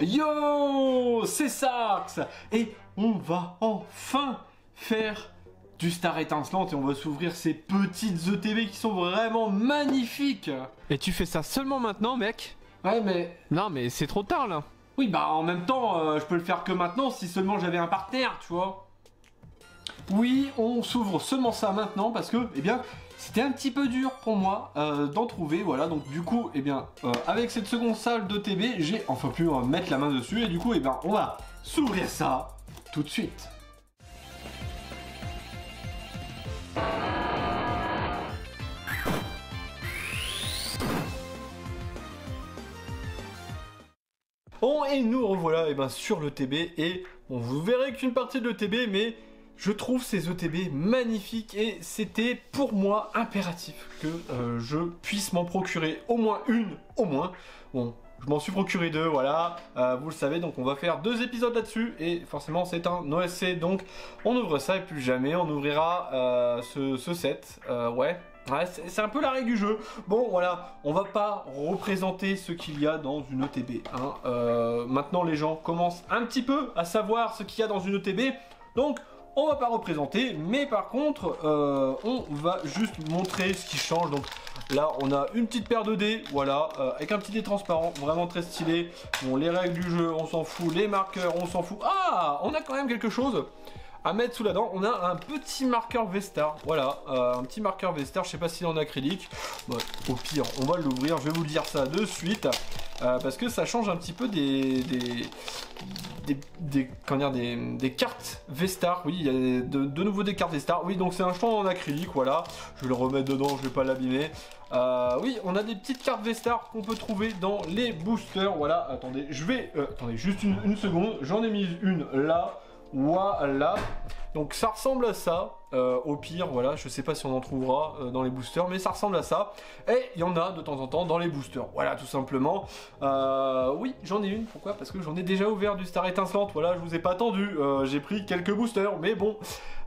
Yo, c'est Sarx et on va enfin faire du Star étincelante et on va s'ouvrir ces petites ETB qui sont vraiment magnifiques. Et tu fais ça seulement maintenant, mec? Ouais, mais... Non, mais c'est trop tard, là. Oui, bah en même temps, je peux le faire que maintenant si seulement j'avais un partenaire, tu vois. Oui, on s'ouvre seulement ça maintenant parce que, eh bien, c'était un petit peu dur pour moi d'en trouver, voilà. Donc du coup, eh bien, avec cette seconde salle d'ETB, j'ai enfin pu mettre la main dessus et du coup, eh bien, on va s'ouvrir ça tout de suite. Bon, et nous revoilà eh ben, sur l'ETB et bon, vous verrez qu'une partie de l'ETB, mais je trouve ces ETB magnifiques et c'était pour moi impératif que je puisse m'en procurer au moins une, au moins. Bon, je m'en suis procuré deux, voilà, vous le savez, donc on va faire 2 épisodes là-dessus et forcément c'est un OSC, donc on ouvre ça et plus jamais on ouvrira ce set, ouais. Ouais, c'est un peu la règle du jeu. Bon, voilà, on va pas représenter ce qu'il y a dans une ETB. Hein. Maintenant, les gens commencent un petit peu à savoir ce qu'il y a dans une ETB. Donc, on va pas représenter. Mais par contre, on va juste montrer ce qui change. Donc, là, on a une petite paire de dés. Voilà, avec un petit dé transparent. Vraiment très stylé. Bon, les règles du jeu, on s'en fout. Les marqueurs, on s'en fout. Ah, on a quand même quelque chose à mettre sous la dent. On a un petit marqueur Vestar, voilà, un petit marqueur Vestar, je sais pas s'il est en acrylique, bah, au pire on va l'ouvrir, je vais vous dire ça de suite, parce que ça change un petit peu des cartes Vestar, oui, il y a de nouveau des cartes Vestar, oui, donc c'est un jeton en acrylique, voilà, je vais le remettre dedans, je vais pas l'abîmer. Oui, on a des petites cartes Vestar qu'on peut trouver dans les boosters, voilà, attendez, je vais, attendez, juste une seconde, j'en ai mis une là. Voilà, donc ça ressemble à ça, au pire, voilà, je sais pas si on en trouvera dans les boosters, mais ça ressemble à ça, et il y en a de temps en temps dans les boosters, voilà, tout simplement. Oui, j'en ai une, pourquoi? Parce que j'en ai déjà ouvert du Star étincelante, voilà, je vous ai pas attendu, j'ai pris quelques boosters, mais bon,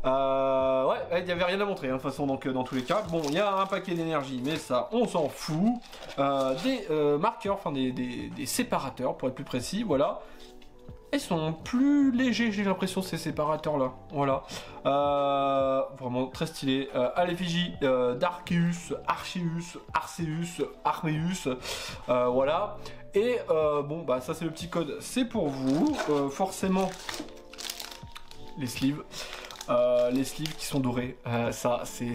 ouais, il n'y avait rien à montrer, hein, de toute façon, donc dans tous les cas. Bon, il y a un paquet d'énergie, mais ça, on s'en fout, des marqueurs, enfin des séparateurs, pour être plus précis, voilà. Ils sont plus légers, j'ai l'impression, ces séparateurs là, voilà, vraiment très stylé, à l'effigie d'Arceus, Arceus, Arceus, Armeus, voilà, et bon bah ça c'est le petit code, c'est pour vous, forcément, les sleeves qui sont dorés, ça c'est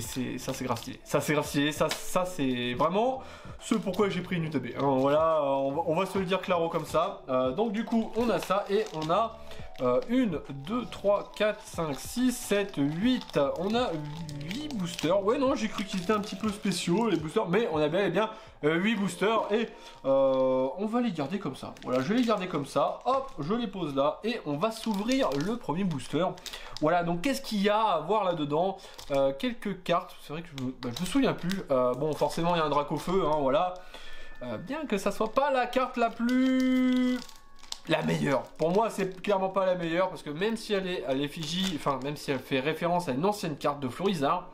grave stylé, ça c'est grave stylé, ça c'est vraiment ce pourquoi j'ai pris une UTB, hein, voilà, on va se le dire claro comme ça, donc du coup on a ça et on a 1, 2, 3, 4, 5, 6, 7, 8, on a 8 boosters, ouais non j'ai cru qu'ils étaient un petit peu spéciaux les boosters, mais on a bel et bien 8 boosters et on va les garder comme ça, voilà je vais les garder comme ça, hop je les pose là et on va s'ouvrir le premier booster, voilà donc qu'est-ce qu'il y a à voir là dedans, quelques cartes, c'est vrai que je me souviens plus, bon forcément il y a un Dracofeu, hein, voilà, bien que ça soit pas la carte la meilleure. Pour moi, c'est clairement pas la meilleure parce que même si elle est à l'effigie, enfin, même si elle fait référence à une ancienne carte de Florizard,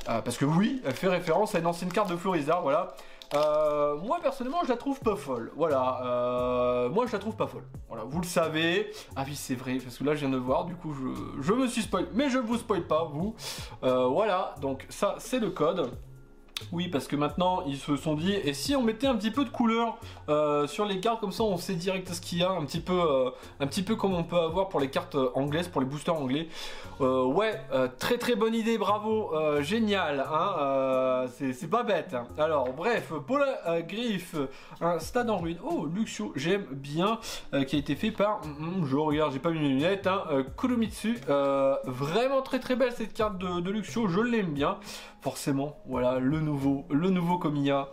parce que oui, elle fait référence à une ancienne carte de Florizard, voilà. Moi personnellement, je la trouve pas folle. Voilà, moi je la trouve pas folle. Voilà, vous le savez. Ah oui, c'est vrai, parce que là je viens de voir, du coup je me suis spoil, mais je vous spoil pas, vous. Voilà, donc ça c'est le code. Oui, parce que maintenant ils se sont dit, et si on mettait un petit peu de couleur sur les cartes, comme ça on sait direct ce qu'il y a, un petit peu comme on peut avoir pour les cartes anglaises, pour les boosters anglais. Ouais, très très bonne idée, bravo, génial, hein, c'est pas bête. Hein. Alors bref, pour la griffe, un stade en ruine, oh Luxio, j'aime bien, qui a été fait par, je regarde, j'ai pas mis mes lunettes, hein, Kurumitsu, vraiment très très belle cette carte de Luxio, je l'aime bien, forcément, voilà, le nouveau Komiya,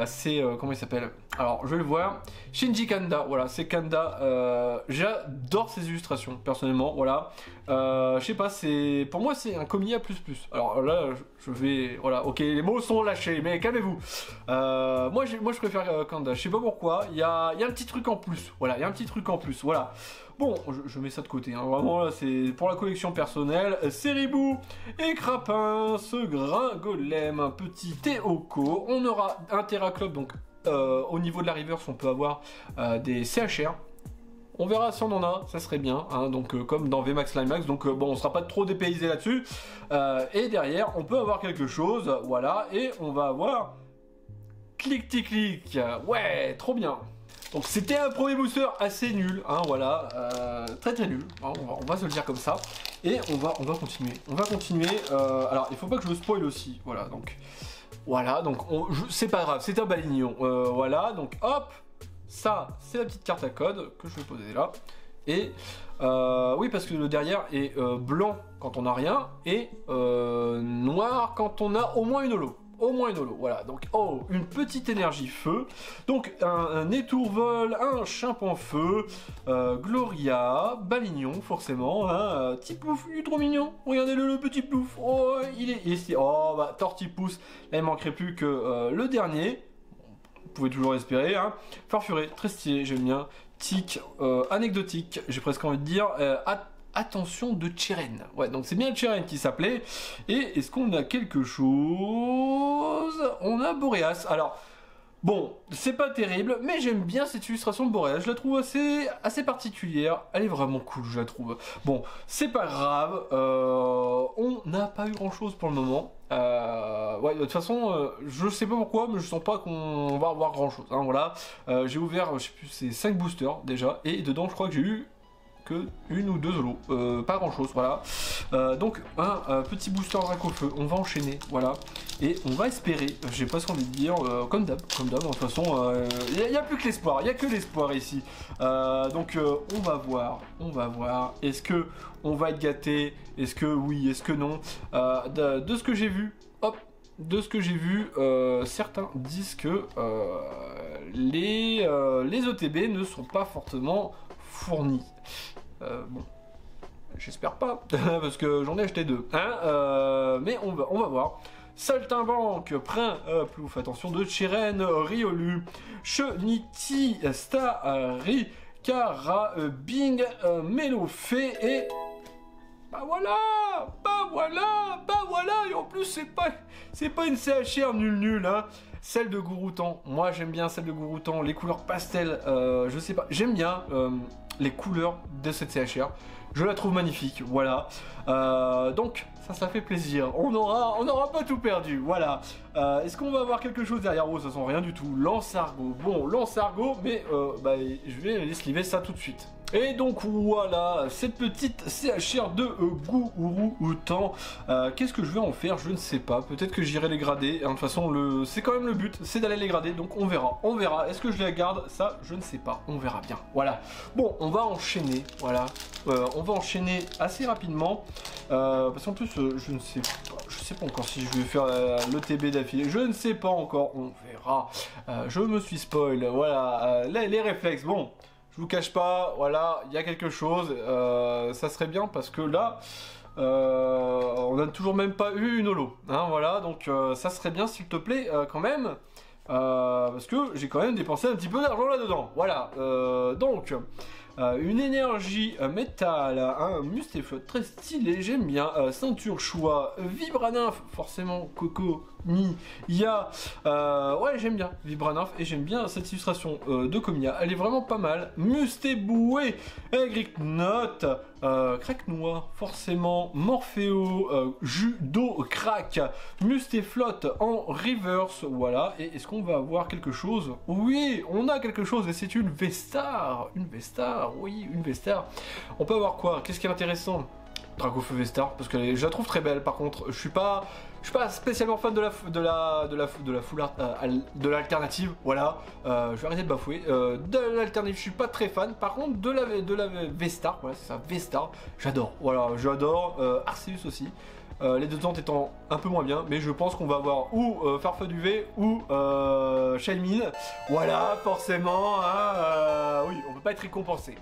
c'est, comment il s'appelle? Alors, je vais le voir, Shinji Kanda, voilà, c'est Kanda, j'adore ses illustrations, personnellement, voilà, je sais pas, pour moi, c'est un Komiya++, alors là, je vais, voilà, ok, les mots sont lâchés, mais calmez-vous, moi, je préfère Kanda, je sais pas pourquoi, il y a un petit truc en plus, voilà, il y a un petit truc en plus, voilà. Bon, je mets ça de côté, hein. Vraiment là c'est pour la collection personnelle. Seribou et Crapin, ce Gringolem, un petit Teoko. On aura un Terraclope, donc au niveau de la reverse on peut avoir des CHR. On verra si on en a, ça serait bien, hein, donc comme dans VMAX Climax, donc bon, on sera pas trop dépaysé là-dessus. Et derrière, on peut avoir quelque chose, voilà, et on va avoir clic, ouais, trop bien. Donc c'était un premier booster assez nul, hein, voilà, très nul, hein, on va se le dire comme ça. Et on va continuer, alors il faut pas que je spoil aussi, voilà, donc c'est pas grave, c'est un balignon, voilà, donc hop. Ça, c'est la petite carte à code que je vais poser là. Et oui, parce que le derrière est blanc quand on n'a rien et noir quand on a au moins une holo. Voilà. Donc, oh, une petite énergie feu. Donc, un étourvol, un chimpanzé feu, Gloria, Balignon, forcément. Hein, petit plouf, il est trop mignon. Regardez-le, le petit plouf. Oh, il est ici. Oh, bah, Tortipousse. Là, il manquerait plus que le dernier. Vous pouvez toujours espérer, hein. Farfuré, très stylé, j'aime bien. Tic, anecdotique, j'ai presque envie de dire. Attention de Cheren. Ouais, donc c'est bien Cheren qui s'appelait. Et est-ce qu'on a quelque chose? On a Boreas. Alors, bon, c'est pas terrible, mais j'aime bien cette illustration de Boreas. Je la trouve assez particulière. Elle est vraiment cool, je la trouve. Bon, c'est pas grave. On n'a pas eu grand-chose pour le moment. Ouais, de toute façon, je sais pas pourquoi, mais je sens pas qu'on va avoir grand chose. Hein, voilà, j'ai ouvert, je sais plus, c'est 5 boosters déjà, et dedans, je crois que j'ai eu que une ou deux holos, pas grand chose, voilà. Donc un petit booster Dracofeu, on va enchaîner, voilà, et on va espérer, j'ai presque envie de dire, comme d'hab, de toute façon, il n'y a plus que l'espoir, il n'y a que l'espoir ici. Donc on va voir, est-ce que on va être gâté, est-ce que oui, est-ce que non, de ce que j'ai vu, hop, de ce que j'ai vu, certains disent que les ETB ne sont pas fortement fournis. Bon, j'espère pas, parce que j'en ai acheté 2, hein, mais on va voir. Saltimbanque, Prin, plouf, attention de Cheren, Riolu, Cheniti, Stari, Cara, Bing, Melofé et... Bah voilà, et en plus c'est pas une CHR nul, hein. Celle de Gouroutan, moi j'aime bien celle de Gouroutan, les couleurs pastel, je sais pas, j'aime bien les couleurs de cette CHR, je la trouve magnifique, voilà, donc ça fait plaisir, on n'aura pas tout perdu, voilà. Est-ce qu'on va avoir quelque chose derrière? Oh, ça sent rien du tout, Lance-Argot, bon, Lance-Argot, mais bah, je vais esquiver ça tout de suite. Et donc voilà, cette petite CHR de Gouroutan. Qu'est-ce que je vais en faire? Je ne sais pas. Peut-être que j'irai les grader. De toute façon, c'est quand même le but, c'est d'aller les grader. Donc on verra. Est-ce que je les garde? Ça, je ne sais pas. On verra bien. Voilà. Bon, on va enchaîner. Voilà. On va enchaîner assez rapidement. Parce qu'en plus, je ne sais pas encore si je vais faire le TB d'affilée. Je ne sais pas encore. On verra. Je me suis spoil. Voilà. Les réflexes. Bon. Je vous cache pas, voilà, il y a quelque chose, ça serait bien parce que là, on n'a toujours même pas eu une holo, hein, voilà, donc ça serait bien s'il te plaît quand même, parce que j'ai quand même dépensé un petit peu d'argent là-dedans, voilà, donc... une énergie métal, un Mustéflotte très stylé, j'aime bien, ceinture choix, Vibranymph, forcément Coco, Mia, ouais j'aime bien Vibranymph et j'aime bien cette illustration de Comia, elle est vraiment pas mal, Mustéboué, Gricknote, Crack-Noix, forcément, Morpheo, Judo, Crack, Mustéflotte en reverse, voilà, et est-ce qu'on va avoir quelque chose? Oui, on a quelque chose et c'est une Vestar, oui, une Vestar. On peut avoir quoi? Qu'est-ce qui est intéressant? Dracofeu Vestar, parce que je la trouve très belle. Par contre, je suis pas spécialement fan de l'alternative. Voilà, je vais arrêter de bafouer. De l'alternative, je suis pas très fan. Par contre, de la Vestar, voilà, c'est ça, Vestar. J'adore. Voilà, j'adore. Arceus aussi. Les deux tentes étant un peu moins bien, mais je pense qu'on va avoir ou Farfeux Duvet ou Shelmin. Voilà, forcément, hein, oui, on peut pas être récompensé.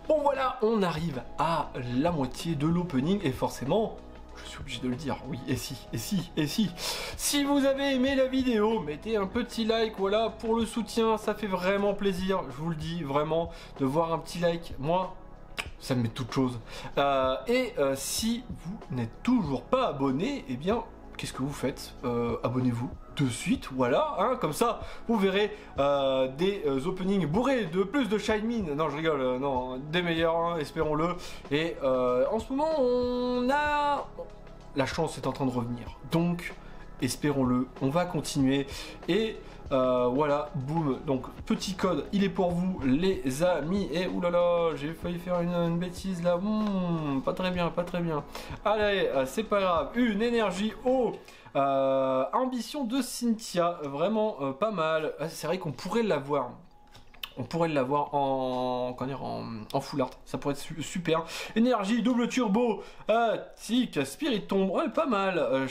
Bon voilà, on arrive à la moitié de l'opening et forcément, je suis obligé de le dire, oui, et si. Si vous avez aimé la vidéo, mettez un petit like, voilà, pour le soutien, ça fait vraiment plaisir, je vous le dis, vraiment, de voir un petit like. Moi, ça me met toute chose. Si vous n'êtes toujours pas abonné, eh bien, qu'est-ce que vous faites? Abonnez-vous, de suite, voilà, hein, comme ça, vous verrez des openings bourrés de plus de Shine. Non, je rigole, non, des meilleurs, hein, espérons-le. Et en ce moment, on a... La chance est en train de revenir, donc, espérons-le, on va continuer. Et voilà, boum, donc, petit code, il est pour vous, les amis. Et oulala, j'ai failli faire une bêtise, là, pas très bien, pas très bien. Allez, c'est pas grave, une énergie eau. Ambition de Cynthia, vraiment pas mal. C'est vrai qu'on pourrait l'avoir. On pourrait l'avoir en full art, ça pourrait être super. Énergie, double turbo, tic, spirit tombe, ouais, pas mal.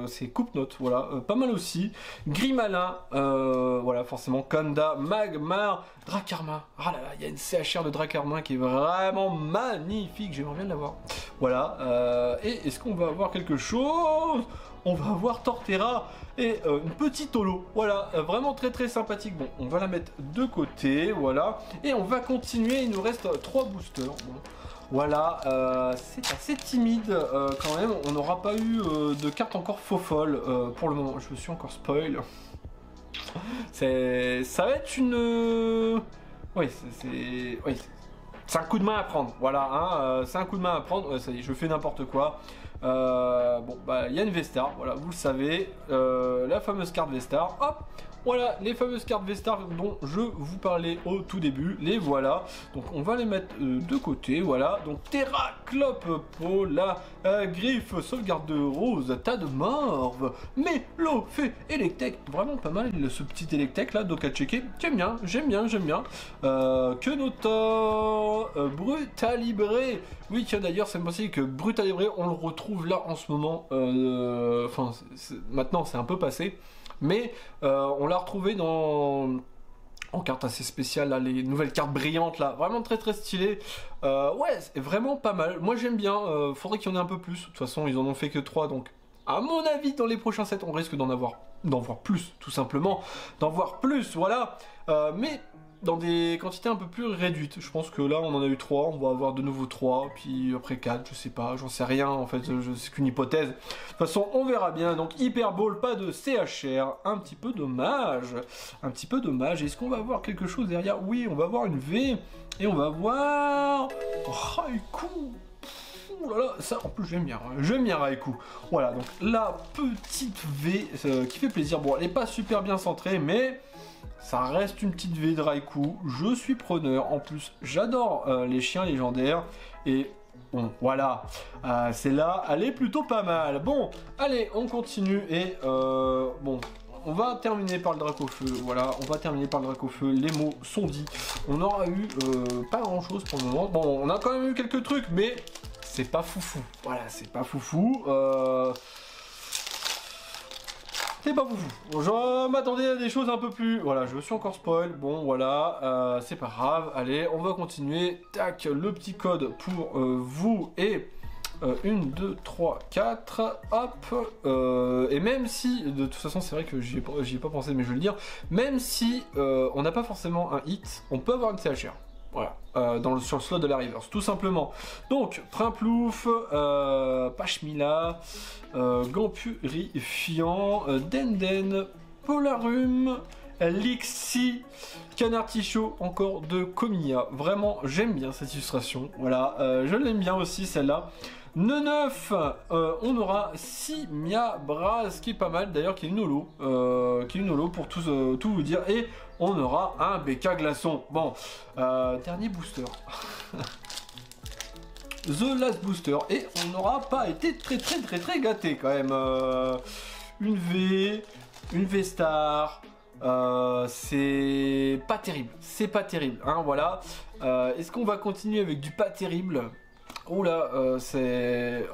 C'est coupe note, voilà, pas mal aussi. Grimalin, voilà, forcément. Kanda, Magmar, Drakarma. Ah là là, il y a une CHR de Drakarma qui est vraiment magnifique, j'aimerais bien l'avoir. Voilà, et est-ce qu'on va avoir quelque chose? On va avoir Torterra et une petite holo. Voilà, vraiment très très sympathique. Bon, on va la mettre de côté, voilà. Et on va continuer, il nous reste 3 boosters. Bon, voilà, c'est assez timide quand même. On n'aura pas eu de carte encore faux folle pour le moment. Je me suis encore spoil. Ça va être une... Oui, c'est un coup de main à prendre. Voilà, hein, c'est un coup de main à prendre. Ça y est, je fais n'importe quoi. Bon, bah, il y a une V-Star, voilà, vous le savez, la fameuse carte V-Star, hop, voilà, les fameuses cartes V-Star dont je vous parlais au tout début, les voilà, donc on va les mettre de côté, voilà, donc Terraclope pour la griffe, sauvegarde de rose, tas de morve, Mélo, fait Electek, vraiment pas mal ce petit Electek là, donc à checker, j'aime bien, que Notor, Brutalibré, oui, tiens d'ailleurs, c'est possible que Brutalibré, on le retrouve là en ce moment, enfin, maintenant c'est un peu passé, mais on l'a retrouvé en carte assez spéciale, là, les nouvelles cartes brillantes là, vraiment très très stylé. Ouais, c'est vraiment pas mal, moi j'aime bien, faudrait qu'il y en ait un peu plus, de toute façon ils en ont fait que 3, donc à mon avis dans les prochains sets on risque d'en voir plus, tout simplement, d'en voir plus, voilà, mais dans des quantités un peu plus réduites. Je pense que là on en a eu 3, on va avoir de nouveau 3, puis après 4, je sais pas, j'en sais rien en fait, c'est qu'une hypothèse. De toute façon on verra bien, donc Hyperball, pas de CHR, un petit peu dommage, est-ce qu'on va avoir quelque chose derrière? Oui, on va avoir une V, et on va voir... Raikou. Ouh là là, ça en plus j'aime bien Raikou. Voilà, donc la petite V qui fait plaisir, bon elle est pas super bien centrée, mais... ça reste une petite V de Raikou, je suis preneur, en plus j'adore les chiens légendaires, et bon voilà, celle-là elle est plutôt pas mal. Bon, allez on continue, et bon, on va terminer par le Dracofeu, voilà, on va terminer par le Dracofeu, les mots sont dits, on aura eu pas grand chose pour le moment, bon on a quand même eu quelques trucs, mais c'est pas foufou, voilà, c'est pas foufou, c'est pas foufou. Je m'attendais à des choses un peu plus... Voilà, je me suis encore spoil. Bon, voilà, c'est pas grave. Allez, on va continuer. Tac, le petit code pour vous et... 1, 2, 3, 4, hop, et même si, de toute façon c'est vrai que j'y ai pas pensé mais je vais le dire, même si on n'a pas forcément un hit, on peut avoir une CHR. Voilà, sur le slot de la reverse, tout simplement. Donc, Primplouf, Pachmila, Gampurifiant, Denden, Polarum, Lixi, Canartichaud, encore de Comiya. Vraiment, j'aime bien cette illustration. Voilà, je l'aime bien aussi celle-là. Neuf, on aura Simia Braz qui est pas mal d'ailleurs, qui est une holo, pour tout vous dire, et on aura un BK glaçon. Bon, dernier booster. The Last Booster, et on n'aura pas été très gâté quand même. Une V Star, c'est pas terrible, hein, voilà. Est-ce qu'on va continuer avec du pas terrible? Oh là, c'est...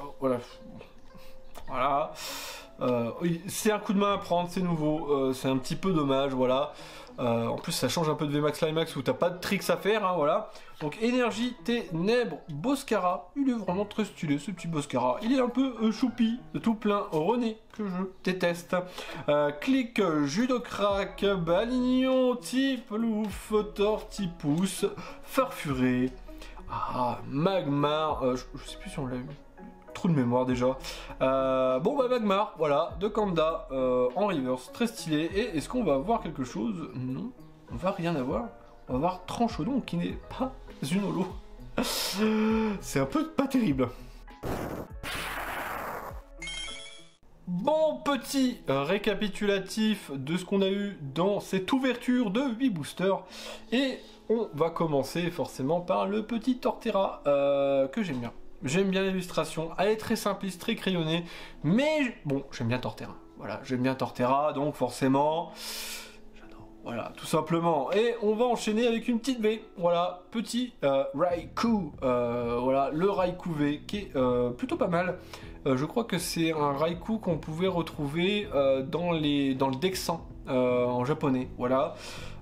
Voilà. Oui, c'est un coup de main à prendre, c'est nouveau, c'est un petit peu dommage, voilà. En plus, ça change un peu de VMAX Climax où t'as pas de tricks à faire, hein, voilà. Donc, énergie, ténèbres, Boscara. Il est vraiment très stylé, ce petit Boscara. Il est un peu choupi, tout plein. René, que je déteste. Clic, Judocrac, Balignon, Tiplouf, Tortipousse, Farfuré. Ah, Magmar. Je sais plus si on l'a eu. trou de mémoire déjà. Bon bah Magmar, voilà, de Kanda en reverse, très stylé. Et est-ce qu'on va avoir quelque chose? Non, on va rien avoir. On va avoir Tranchodon qui n'est pas une holo. C'est un peu pas terrible. Bon, petit récapitulatif de ce qu'on a eu dans cette ouverture de 8 boosters. Et on va commencer forcément par le petit Torterra que j'aime bien. J'aime bien l'illustration, elle est très simpliste, très crayonnée, mais bon, j'aime bien Torterra. Voilà, j'aime bien Torterra, donc forcément, j'adore. Voilà, tout simplement. Et on va enchaîner avec une petite V. Voilà, petit Raikou. Voilà, le Raikou V qui est plutôt pas mal. Je crois que c'est un Raikou qu'on pouvait retrouver dans le Dexan en japonais. Voilà.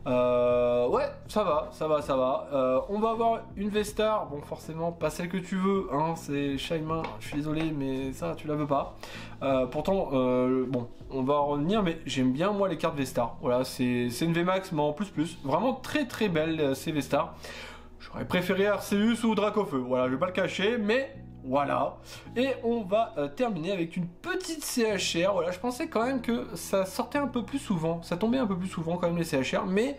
Ouais, ça va. On va avoir une V-Star. Bon, forcément, pas celle que tu veux. Hein, c'est Shaimin. Je suis désolé, mais ça, tu la veux pas. Pourtant, bon, on va en revenir, mais j'aime bien, moi, les cartes V-Star. Voilà, c'est une V-Max, mais en plus. Vraiment très très belle, ces V-Star. J'aurais préféré Arceus ou Dracofeu. Voilà, je vais pas le cacher, mais... Voilà, et on va terminer avec une petite CHR. Voilà, je pensais quand même que ça sortait un peu plus souvent, ça tombait un peu plus souvent quand même les CHR, mais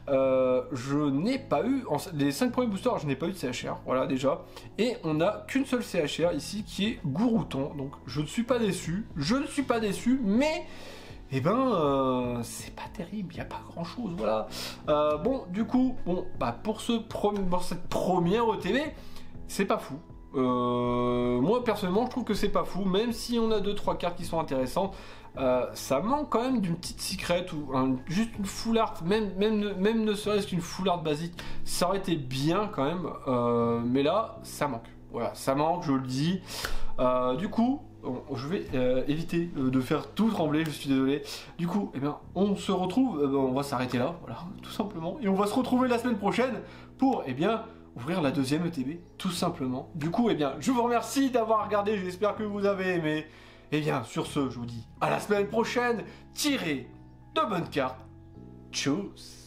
je n'ai pas eu, les 5 premiers boosters, je n'ai pas eu de CHR, voilà déjà, et on n'a qu'une seule CHR ici qui est Gourouton, donc je ne suis pas déçu, mais... Eh ben, c'est pas terrible, il n'y a pas grand chose, voilà. Bon, du coup, bon, bah pour cette première ETB, c'est pas fou. Moi personnellement je trouve que c'est pas fou, même si on a 2-3 cartes qui sont intéressantes, ça manque quand même d'une petite secret ou juste une full art, même ne serait-ce qu'une full art basique, ça aurait été bien quand même, mais là ça manque, voilà, ça manque, je le dis. Du coup, je vais éviter de faire tout trembler, je suis désolé. Du coup, eh bien, on se retrouve, on va s'arrêter là, voilà, tout simplement, et on va se retrouver la semaine prochaine pour, eh bien, ouvrir la deuxième ETB, tout simplement. Du coup, eh bien, je vous remercie d'avoir regardé, j'espère que vous avez aimé. Eh bien, sur ce, je vous dis à la semaine prochaine, tirez de bonnes cartes. Tchuss.